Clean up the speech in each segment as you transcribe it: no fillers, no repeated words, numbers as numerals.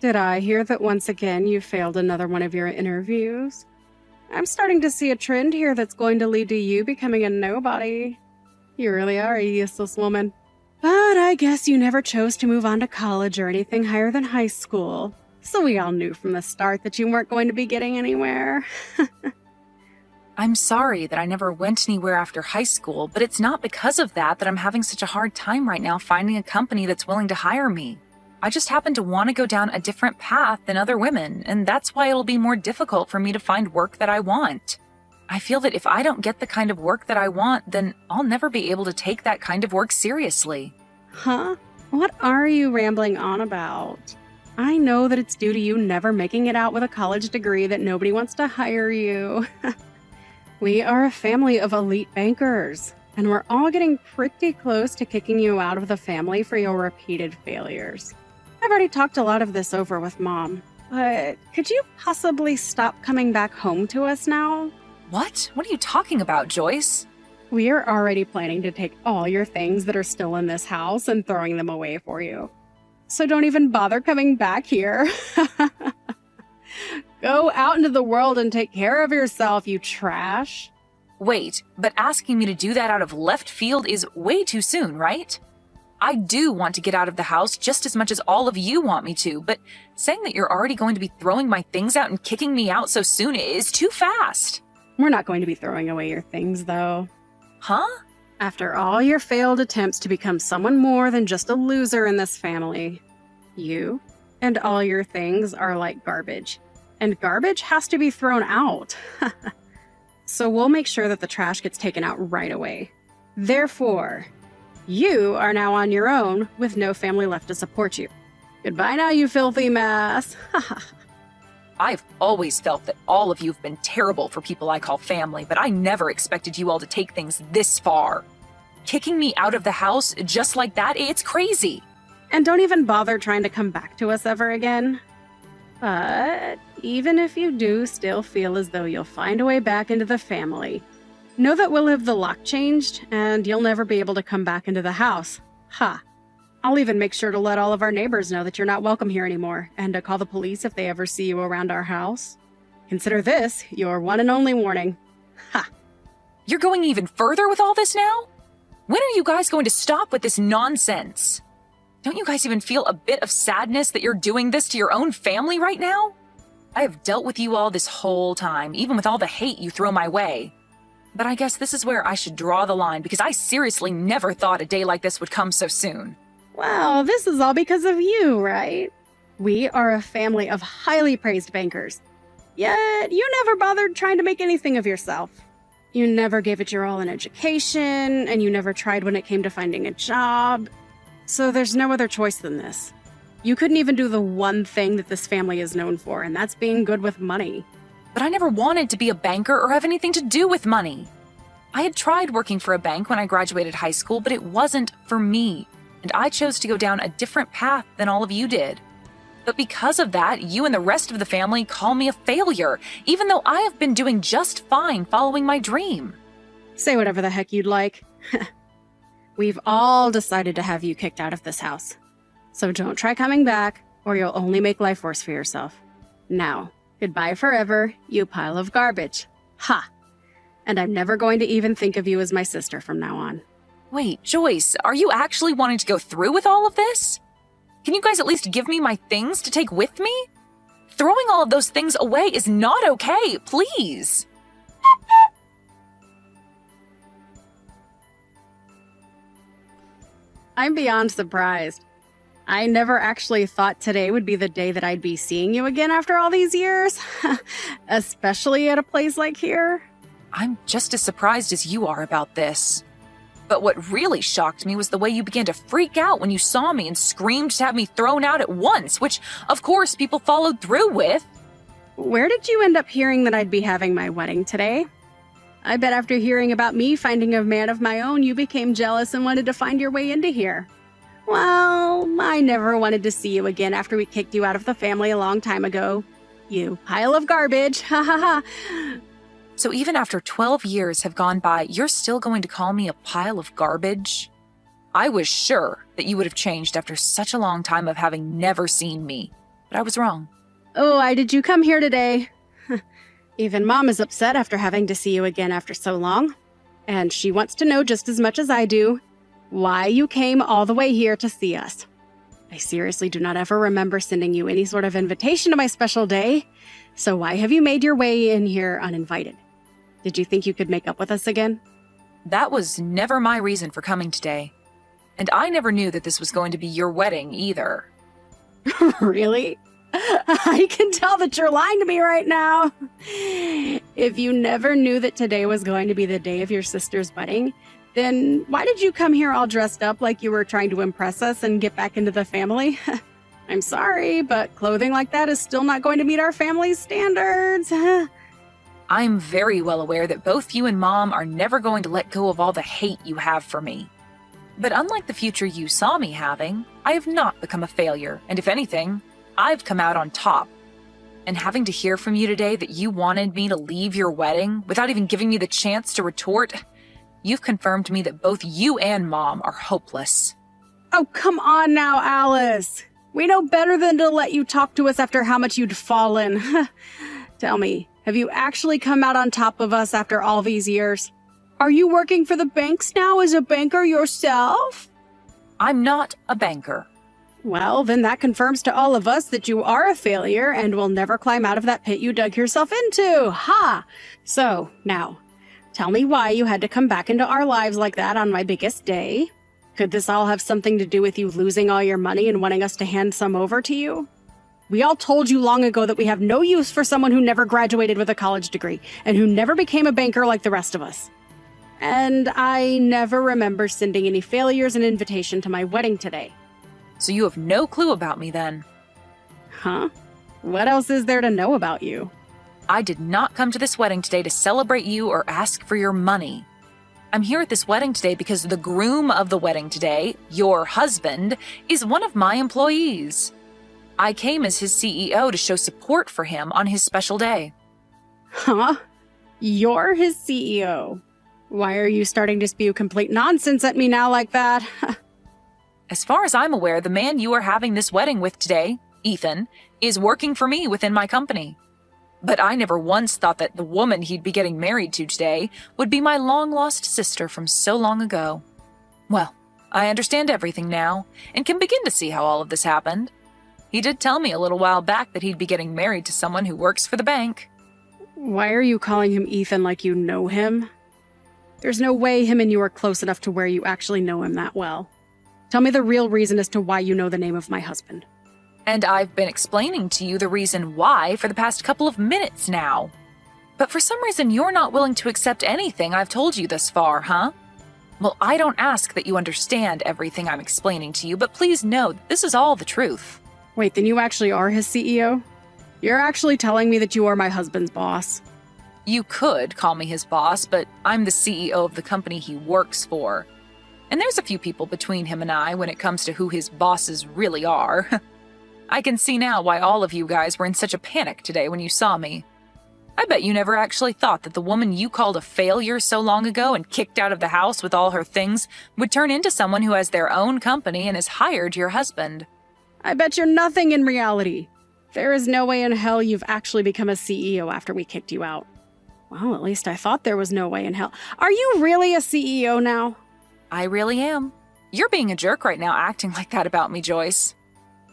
Did I hear that once again you failed another one of your interviews? I'm starting to see a trend here that's going to lead to you becoming a nobody. You really are a useless woman. But I guess you never chose to move on to college or anything higher than high school. So we all knew from the start that you weren't going to be getting anywhere. I'm sorry that I never went anywhere after high school, but it's not because of that I'm having such a hard time right now finding a company that's willing to hire me. I just happen to want to go down a different path than other women, and that's why it'll be more difficult for me to find work that I want. I feel that if I don't get the kind of work that I want, then I'll never be able to take that kind of work seriously. Huh? What are you rambling on about? I know that it's due to you never making it out with a college degree that nobody wants to hire you. We are a family of elite bankers, and we're all getting pretty close to kicking you out of the family for your repeated failures. I've already talked a lot of this over with Mom, but could you possibly stop coming back home to us now? What? What are you talking about, Joyce? We are already planning to take all your things that are still in this house and throwing them away for you. So don't even bother coming back here. Go out into the world and take care of yourself, you trash. Wait, but asking me to do that out of left field is way too soon, right? I do want to get out of the house just as much as all of you want me to, but saying that you're already going to be throwing my things out and kicking me out so soon is too fast. We're not going to be throwing away your things, though. Huh? After all your failed attempts to become someone more than just a loser in this family, you and all your things are like garbage. And garbage has to be thrown out. So we'll make sure that the trash gets taken out right away. Therefore, you are now on your own with no family left to support you. Goodbye now, you filthy mess. I've always felt that all of you have been terrible for people I call family, but I never expected you all to take things this far. Kicking me out of the house just like that, it's crazy. And don't even bother trying to come back to us ever again. But even if you do still feel as though you'll find a way back into the family, know that we'll have the lock changed and you'll never be able to come back into the house. Ha! I'll even make sure to let all of our neighbors know that you're not welcome here anymore and to call the police if they ever see you around our house. Consider this your one and only warning. Ha! You're going even further with all this now? When are you guys going to stop with this nonsense? Don't you guys even feel a bit of sadness that you're doing this to your own family right now? I have dealt with you all this whole time, even with all the hate you throw my way. But I guess this is where I should draw the line because I seriously never thought a day like this would come so soon. Well, this is all because of you, right? We are a family of highly praised bankers. Yet, you never bothered trying to make anything of yourself. You never gave it your all in education, and you never tried when it came to finding a job. So there's no other choice than this. You couldn't even do the one thing that this family is known for, and that's being good with money. But I never wanted to be a banker or have anything to do with money. I had tried working for a bank when I graduated high school, but it wasn't for me. And I chose to go down a different path than all of you did. But because of that, you and the rest of the family call me a failure, even though I have been doing just fine following my dream. Say whatever the heck you'd like. We've all decided to have you kicked out of this house. So don't try coming back, or you'll only make life worse for yourself. Now, goodbye forever, you pile of garbage. Ha! And I'm never going to even think of you as my sister from now on. Wait, Joyce, are you actually wanting to go through with all of this? Can you guys at least give me my things to take with me? Throwing all of those things away is not okay, please. I'm beyond surprised. I never actually thought today would be the day that I'd be seeing you again after all these years, especially at a place like here. I'm just as surprised as you are about this. But what really shocked me was the way you began to freak out when you saw me and screamed to have me thrown out at once, which, of course, people followed through with. Where did you end up hearing that I'd be having my wedding today? I bet after hearing about me finding a man of my own, you became jealous and wanted to find your way into here. Well, I never wanted to see you again after we kicked you out of the family a long time ago. You pile of garbage, ha ha ha. So even after 12 years have gone by, you're still going to call me a pile of garbage? I was sure that you would have changed after such a long time of having never seen me. but I was wrong. Oh, why did you come here today? Even Mom is upset after having to see you again after so long. And she wants to know just as much as I do why you came all the way here to see us. I seriously do not ever remember sending you any sort of invitation to my special day, so why have you made your way in here uninvited? Did you think you could make up with us again? That was never my reason for coming today. And I never knew that this was going to be your wedding either. Really? I can tell that you're lying to me right now. If you never knew that today was going to be the day of your sister's wedding, then why did you come here all dressed up like you were trying to impress us and get back into the family? I'm sorry, but clothing like that is still not going to meet our family's standards. I'm very well aware that both you and Mom are never going to let go of all the hate you have for me. But unlike the future you saw me having, I have not become a failure, and if anything, I've come out on top. And having to hear from you today that you wanted me to leave your wedding without even giving me the chance to retort, you've confirmed to me that both you and Mom are hopeless. Oh, come on now, Alice. We know better than to let you talk to us after how much you'd fallen. Tell me, have you actually come out on top of us after all these years? Are you working for the banks now as a banker yourself? I'm not a banker. Well, then that confirms to all of us that you are a failure and will never climb out of that pit you dug yourself into. Ha! So, now, tell me why you had to come back into our lives like that on my biggest day. Could this all have something to do with you losing all your money and wanting us to hand some over to you? We all told you long ago that we have no use for someone who never graduated with a college degree and who never became a banker like the rest of us. And I never remember sending any failures an invitation to my wedding today. So you have no clue about me then? Huh? What else is there to know about you? I did not come to this wedding today to celebrate you or ask for your money. I'm here at this wedding today because the groom of the wedding today, your husband, is one of my employees. I came as his CEO to show support for him on his special day. Huh? You're his CEO. Why are you starting to spew complete nonsense at me now like that? As far as I'm aware, the man you are having this wedding with today, Ethan, is working for me within my company. But I never once thought that the woman he'd be getting married to today would be my long-lost sister from so long ago. Well, I understand everything now, and can begin to see how all of this happened. He did tell me a little while back that he'd be getting married to someone who works for the bank. Why are you calling him Ethan like you know him? There's no way him and you are close enough to where you actually know him that well. Tell me the real reason as to why you know the name of my husband. And I've been explaining to you the reason why for the past couple of minutes now. But for some reason, you're not willing to accept anything I've told you thus far, huh? Well, I don't ask that you understand everything I'm explaining to you, but please know that this is all the truth. Wait, then you actually are his CEO? You're actually telling me that you are my husband's boss? You could call me his boss, but I'm the CEO of the company he works for. And there's a few people between him and I when it comes to who his bosses really are. I can see now why all of you guys were in such a panic today when you saw me. I bet you never actually thought that the woman you called a failure so long ago and kicked out of the house with all her things would turn into someone who has their own company and has hired your husband. I bet you're nothing in reality. There is no way in hell you've actually become a CEO after we kicked you out. Well, at least I thought there was no way in hell. Are you really a CEO now? I really am. You're being a jerk right now acting like that about me, Joyce.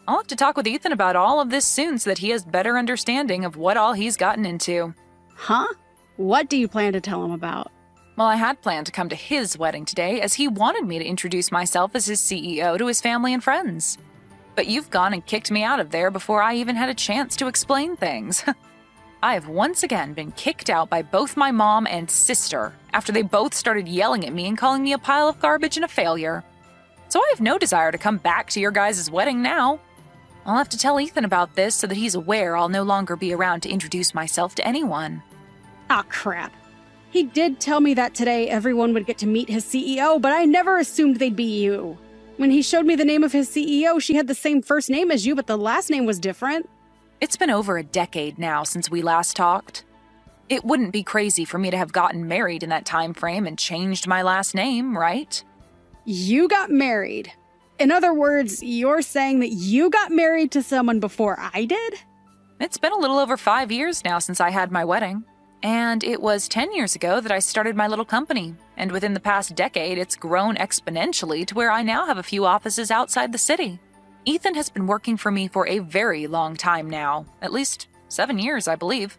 I'll have to talk with Ethan about all of this soon so that he has better understanding of what all he's gotten into. Huh? What do you plan to tell him about? Well, I had planned to come to his wedding today as he wanted me to introduce myself as his CEO to his family and friends. But you've gone and kicked me out of there before I even had a chance to explain things. I have once again been kicked out by both my mom and sister after they both started yelling at me and calling me a pile of garbage and a failure. So I have no desire to come back to your guys' wedding now. I'll have to tell Ethan about this so that he's aware I'll no longer be around to introduce myself to anyone. Ah, crap. He did tell me that today everyone would get to meet his CEO, but I never assumed they'd be you. When he showed me the name of his CEO, she had the same first name as you, but the last name was different. It's been over a decade now since we last talked. It wouldn't be crazy for me to have gotten married in that time frame and changed my last name, right? You got married. In other words, you're saying that you got married to someone before I did? It's been a little over 5 years now since I had my wedding. And it was 10 years ago that I started my little company. And within the past decade, it's grown exponentially to where I now have a few offices outside the city. Ethan has been working for me for a very long time now, at least 7 years, I believe.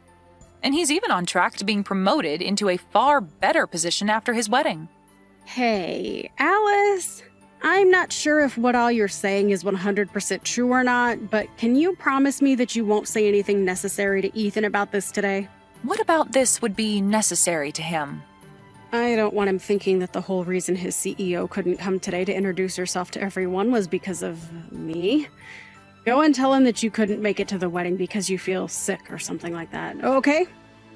And he's even on track to being promoted into a far better position after his wedding. Hey, Alice, I'm not sure if what all you're saying is 100% true or not, but can you promise me that you won't say anything necessary to Ethan about this today? What about this would be necessary to him? I don't want him thinking that the whole reason his CEO couldn't come today to introduce herself to everyone was because of me. Go and tell him that you couldn't make it to the wedding because you feel sick or something like that, okay?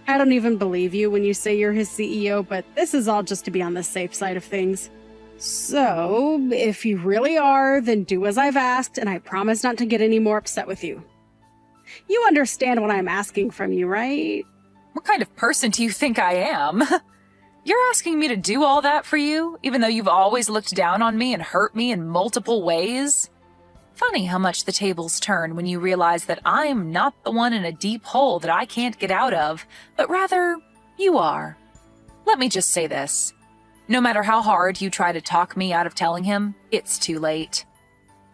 I don't even believe you when you say you're his CEO, but this is all just to be on the safe side of things. So, if you really are, then do as I've asked, and I promise not to get any more upset with you. You understand what I'm asking from you, right? What kind of person do you think I am? You're asking me to do all that for you, even though you've always looked down on me and hurt me in multiple ways? Funny how much the tables turn when you realize that I'm not the one in a deep hole that I can't get out of, but rather, you are. Let me just say this. No matter how hard you try to talk me out of telling him, it's too late.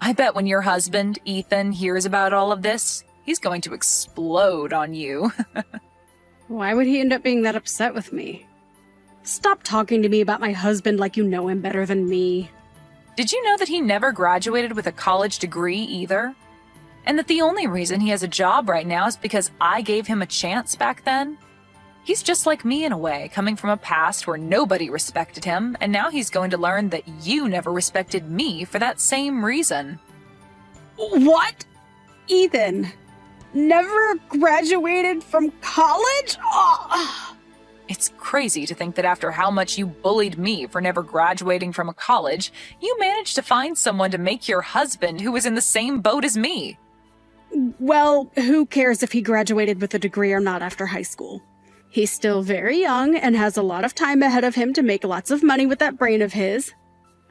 I bet when your husband, Ethan, hears about all of this, he's going to explode on you. Why would he end up being that upset with me? Stop talking to me about my husband like you know him better than me. Did you know that he never graduated with a college degree either? And that the only reason he has a job right now is because I gave him a chance back then? He's just like me in a way, coming from a past where nobody respected him, and now he's going to learn that you never respected me for that same reason. What? Ethan never graduated from college? Oh. It's crazy to think that after how much you bullied me for never graduating from a college, you managed to find someone to make your husband who was in the same boat as me. Well, who cares if he graduated with a degree or not after high school? He's still very young and has a lot of time ahead of him to make lots of money with that brain of his.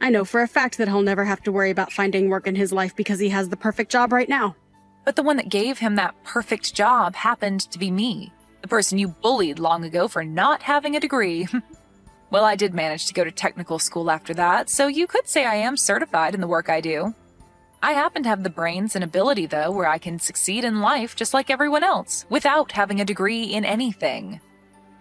I know for a fact that he'll never have to worry about finding work in his life because he has the perfect job right now. But the one that gave him that perfect job happened to be me. The person you bullied long ago for not having a degree. Well, I did manage to go to technical school after that, so you could say I am certified in the work I do. I happen to have the brains and ability, though, where I can succeed in life just like everyone else, without having a degree in anything.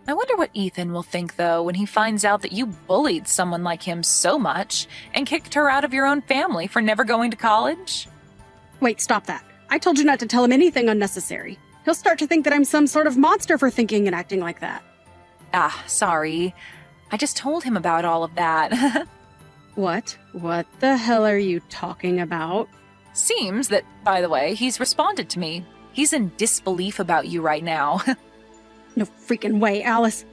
I wonder what Ethan will think, though, when he finds out that you bullied someone like him so much and kicked her out of your own family for never going to college. Wait, stop that. I told you not to tell him anything unnecessary. He'll start to think that I'm some sort of monster for thinking and acting like that. Sorry. I just told him about all of that. What? What the hell are you talking about? Seems that, by the way, he's responded to me. He's in disbelief about you right now. No freaking way, Alice.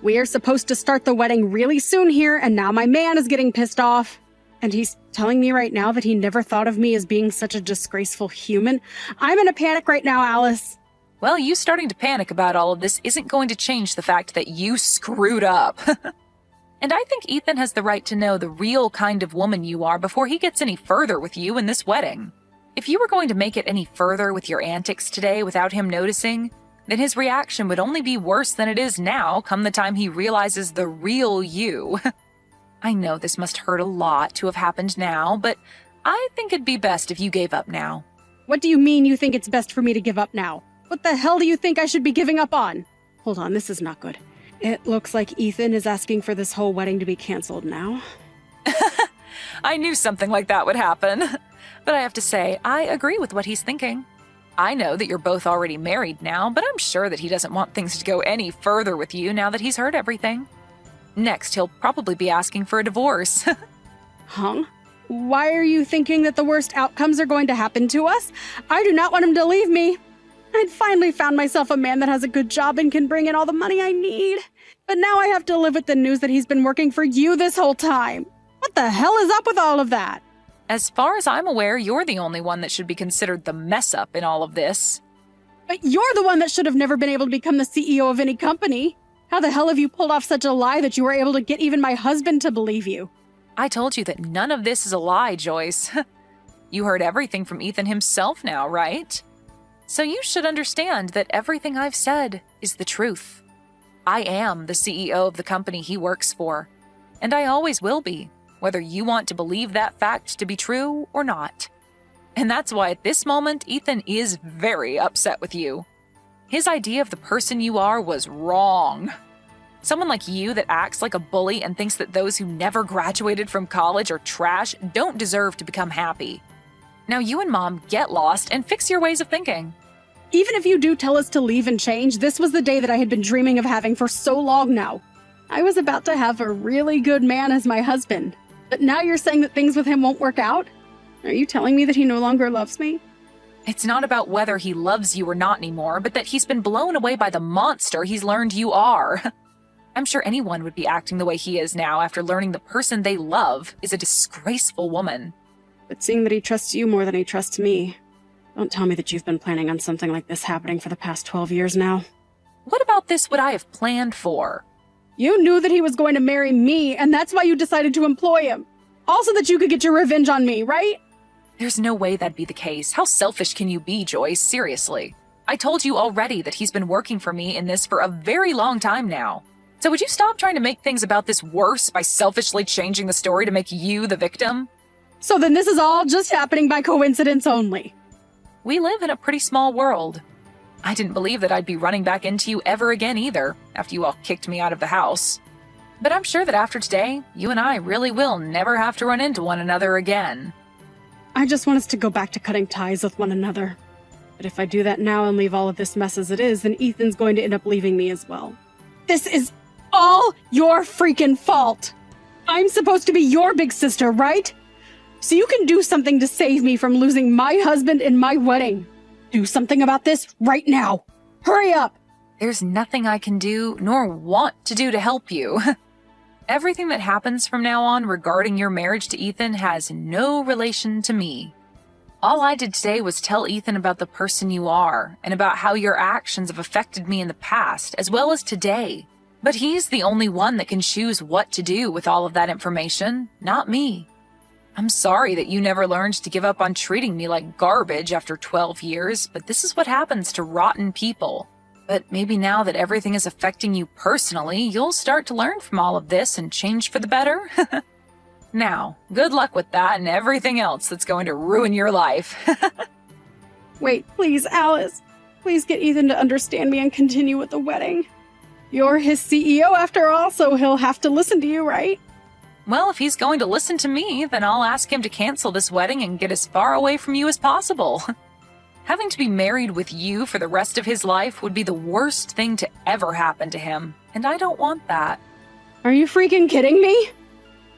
We are supposed to start the wedding really soon here, and now my man is getting pissed off. And he's telling me right now that he never thought of me as being such a disgraceful human. I'm in a panic right now, Alice. Well, you starting to panic about all of this isn't going to change the fact that you screwed up. And I think Ethan has the right to know the real kind of woman you are before he gets any further with you in this wedding. If you were going to make it any further with your antics today without him noticing, then his reaction would only be worse than it is now come the time he realizes the real you. I know this must hurt a lot to have happened now, but I think it'd be best if you gave up now. What do you mean you think it's best for me to give up now? What the hell do you think I should be giving up on? Hold on, this is not good. It looks like Ethan is asking for this whole wedding to be canceled now. I knew something like that would happen. But I have to say, I agree with what he's thinking. I know that you're both already married now, but I'm sure that he doesn't want things to go any further with you now that he's heard everything. Next, he'll probably be asking for a divorce. Huh? Why are you thinking that the worst outcomes are going to happen to us? I do not want him to leave me. I'd finally found myself a man that has a good job and can bring in all the money I need. But now I have to live with the news that he's been working for you this whole time. What the hell is up with all of that? As far as I'm aware, you're the only one that should be considered the mess-up in all of this. But you're the one that should have never been able to become the CEO of any company. How the hell have you pulled off such a lie that you were able to get even my husband to believe you? I told you that none of this is a lie, Joyce. You heard everything from Ethan himself now, right? So you should understand that everything I've said is the truth. I am the CEO of the company he works for, and I always will be, whether you want to believe that fact to be true or not. And that's why at this moment, Ethan is very upset with you. His idea of the person you are was wrong. Someone like you that acts like a bully and thinks that those who never graduated from college are trash don't deserve to become happy. Now you and Mom get lost and fix your ways of thinking. Even if you do tell us to leave and change, this was the day that I had been dreaming of having for so long now. I was about to have a really good man as my husband, but now you're saying that things with him won't work out? Are you telling me that he no longer loves me? It's not about whether he loves you or not anymore, but that he's been blown away by the monster he's learned you are. I'm sure anyone would be acting the way he is now after learning the person they love is a disgraceful woman. But seeing that he trusts you more than he trusts me, don't tell me that you've been planning on something like this happening for the past 12 years now. What about this would I have planned for? You knew that he was going to marry me, and that's why you decided to employ him. Also that you could get your revenge on me, right? There's no way that'd be the case. How selfish can you be, Joyce? Seriously. I told you already that he's been working for me in this for a very long time now. So would you stop trying to make things about this worse by selfishly changing the story to make you the victim? So then this is all just happening by coincidence only. We live in a pretty small world. I didn't believe that I'd be running back into you ever again either, after you all kicked me out of the house. But I'm sure that after today, you and I really will never have to run into one another again. I just want us to go back to cutting ties with one another. But if I do that now and leave all of this mess as it is, then Ethan's going to end up leaving me as well. This is all your freaking fault! I'm supposed to be your big sister, right? So you can do something to save me from losing my husband and my wedding. Do something about this right now. Hurry up! There's nothing I can do nor want to do to help you. Everything that happens from now on regarding your marriage to Ethan has no relation to me. All I did today was tell Ethan about the person you are and about how your actions have affected me in the past as well as today. But he's the only one that can choose what to do with all of that information, not me. I'm sorry that you never learned to give up on treating me like garbage after 12 years, but this is what happens to rotten people. But maybe now that everything is affecting you personally, you'll start to learn from all of this and change for the better. Now, good luck with that and everything else that's going to ruin your life. Wait, please, Alice. Please get Ethan to understand me and continue with the wedding. You're his CEO after all, so he'll have to listen to you, right? Well, if he's going to listen to me, then I'll ask him to cancel this wedding and get as far away from you as possible. Having to be married with you for the rest of his life would be the worst thing to ever happen to him, and I don't want that. Are you freaking kidding me?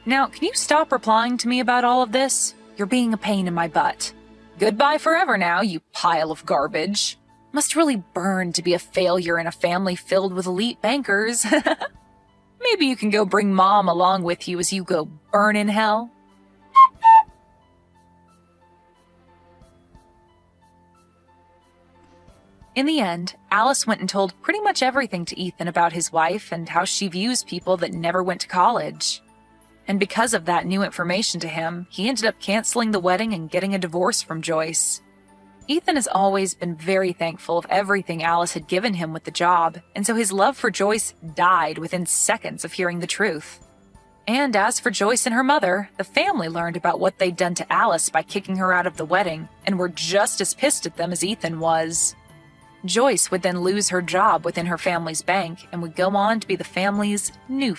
Now, can you stop replying to me about all of this? You're being a pain in my butt. Goodbye forever now, you pile of garbage. Must really burn to be a failure in a family filled with elite bankers. Maybe you can go bring Mom along with you as you go burn in hell. In the end, Alice went and told pretty much everything to Ethan about his wife and how she views people that never went to college. And because of that new information to him, he ended up canceling the wedding and getting a divorce from Joyce. Ethan has always been very thankful of everything Alice had given him with the job, and so his love for Joyce died within seconds of hearing the truth. And as for Joyce and her mother, the family learned about what they'd done to Alice by kicking her out of the wedding, and were just as pissed at them as Ethan was. Joyce would then lose her job within her family's bank and would go on to be the family's new